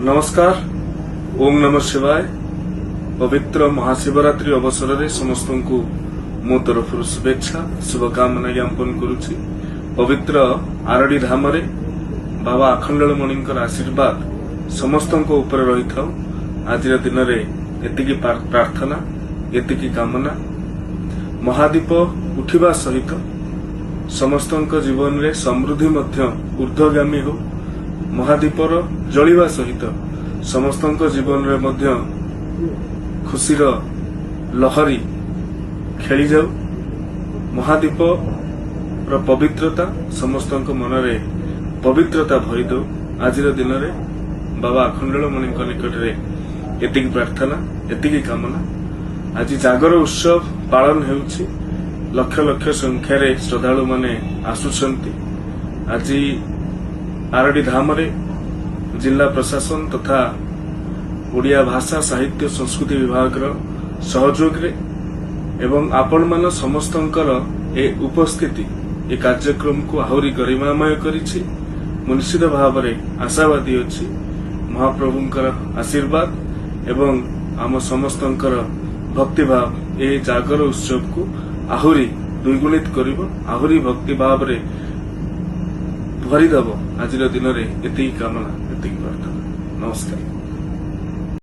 नमस्कार। ओम नमः शिवाय। पवित्र महाशिवरात्रि अवसर में समस्त को मो तरफ शुभेच्छा शुभकामना ज्ञापन करुछि। पवित्र आरडी धाम रे बाबा अखंडलमणि आशीर्वाद समस्त ऊपर रही था। आज दिन में एतिकी प्रार्थना एतिकी कामना महादीप उठिबा सहित समस्त जीवन में समृद्धि ऊर्ध्वगामी हो। महादीपर जलिबा सहित समस्त जीवन में खुशीर लहरी खेली जाऊ। महादीप पवित्रता समस्त मन में पवित्रता भरी दो। आज दिन में बाबा अखंडलमणि निकट में एतिकी प्रार्थना एतिकी कामना। आज जागर उत्सव पालन होउछि। लक्ष लक्ष संख्यार श्रद्धालु माने आसुछंती। आज आरडी धाम रे जिला प्रशासन तथा ओडिया भाषा साहित्य संस्कृति विभाग सहयोग रे एवं आपण मान समस्तंकर ए उपस्थिति ए कार्यक्रम को आहुरी गरिमामय करिछि। निश्चित भाव में आशावादी अछि महाप्रभुंकर आशीर्वाद एवं आम समस्तंकर भक्तिभाव ए जागर उत्सव को आहुरी द्विगुणित करिवो। आहुरी भक्ति भाव रे भरीदेव। आज दिन में एति कामना एति प्रार्थना। नमस्कार।